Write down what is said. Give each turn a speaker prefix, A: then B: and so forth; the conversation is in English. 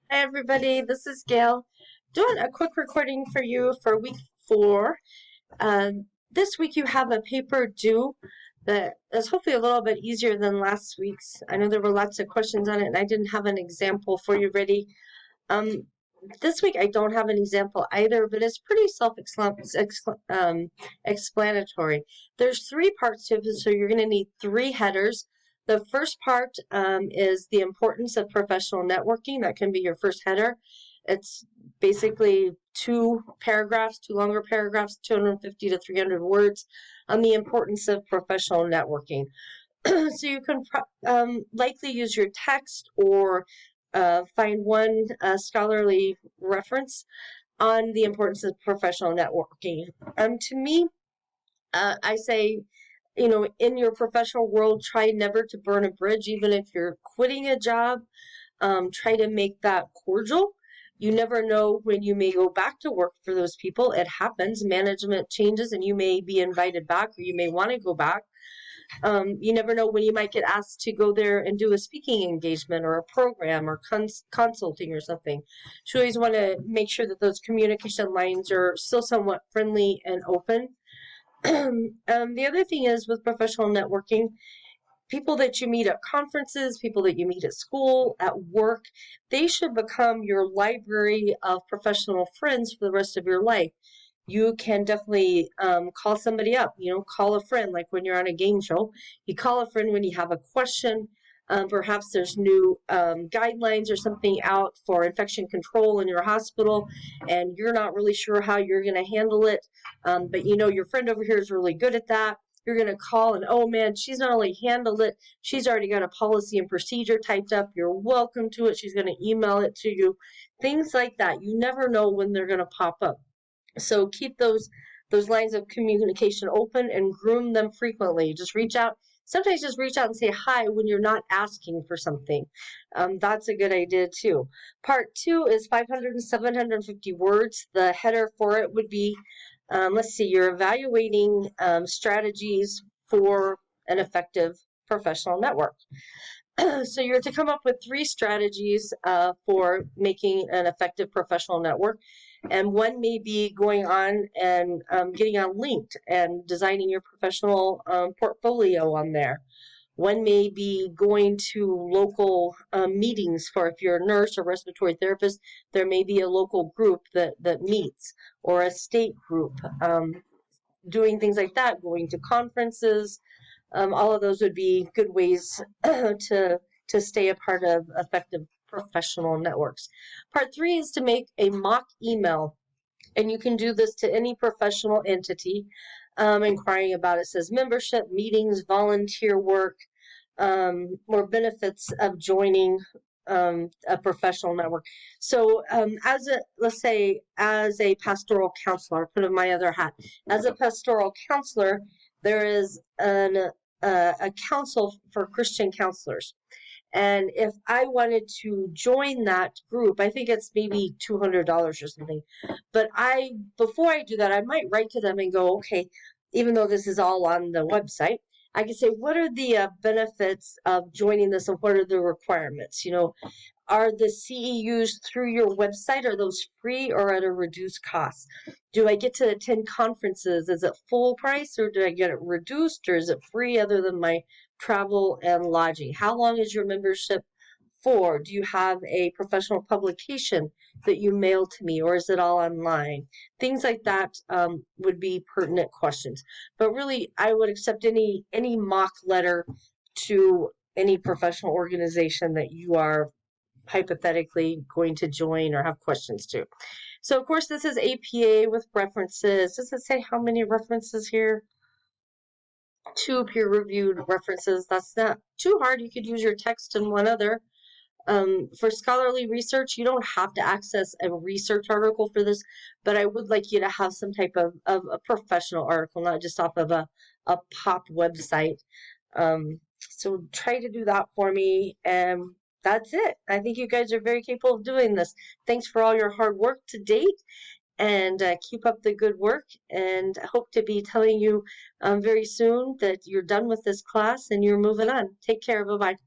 A: Hi everybody, this is Gail doing a quick recording for you for week 4. This week you have a paper due that is hopefully a little bit easier than last week's. I know there were lots of questions on it and I didn't have an example for you ready. This week I don't have an example either, but it's pretty self-explanatory. There's 3 parts to it, so you're going to need 3 headers. The first part is the importance of professional networking. That can be your first header. It's basically 2 paragraphs, 2 longer paragraphs, 250 to 300 words on the importance of professional networking. So you can likely use your text or find one scholarly reference on the importance of professional networking. To me, I say, in your professional world, try never to burn a bridge, even if you're quitting a job. Try to make that cordial. You never know when you may go back to work for those people. It happens. Management changes and you may be invited back or you may want to go back. You never know when you might get asked to go there and do a speaking engagement or a program or consulting or something. So you always want to make sure that those communication lines are still somewhat friendly and open. The other thing is with professional networking, people that you meet at conferences, people that you meet at school, at work, they should become your library of professional friends for the rest of your life. You can definitely call somebody up, call a friend, like when you're on a game show. You call a friend when you have a question. Perhaps there's new guidelines or something out for infection control in your hospital, and you're not really sure how you're going to handle it, but your friend over here is really good at that. You're going to call and, oh man, she's not only handled it, she's already got a policy and procedure typed up. You're welcome to it. She's going to email it to you. Things like that. You never know when they're going to pop up. So keep those lines of communication open and groom them frequently. Just reach out. Sometimes just reach out and say hi when you're not asking for something. That's a good idea too. Part 2 is 500 and 750 words. The header for it would be, let's see, you're evaluating strategies for an effective professional network. So you're to come up with 3 strategies for making an effective professional network. And one may be going on and getting on LinkedIn and designing your professional portfolio on there. One may be going to local meetings for, if you're a nurse or respiratory therapist, there may be a local group that meets, or a state group. Doing things like that, going to conferences, all of those would be good ways to stay a part of effective professional networks. Part 3 is to make a mock email, and you can do this to any professional entity inquiring about it. It says membership, meetings, volunteer work, or benefits of joining a professional network. So let's say as a pastoral counselor, put on my other hat, as a pastoral counselor, there is a council for Christian counselors. And if I wanted to join that group, I think it's maybe $200 or something. But before I do that, I might write to them and go, okay, even though this is all on the website, I can say, what are the benefits of joining this and what are the requirements? Are the CEUs through your website, are those free or at a reduced cost? Do I get to attend conferences? Is it full price or do I get it reduced, or is it free other than my travel and lodging? How long is your membership for? Do you have a professional publication that you mail to me, or is it all online? Things like that would be pertinent questions. But really, I would accept any mock letter to any professional organization that you are hypothetically going to join or have questions to. So, of course, this is APA with references. Does it say how many references here? 2 peer-reviewed references. That's not too hard. You could use your text and one other. For scholarly research, you don't have to access a research article for this, but I would like you to have some type of a professional article, not just off of a pop website. So try to do that for me, and that's it. I think you guys are very capable of doing this. Thanks for all your hard work to date, and keep up the good work, and I hope to be telling you very soon that you're done with this class and you're moving on. Take care. Bye-bye.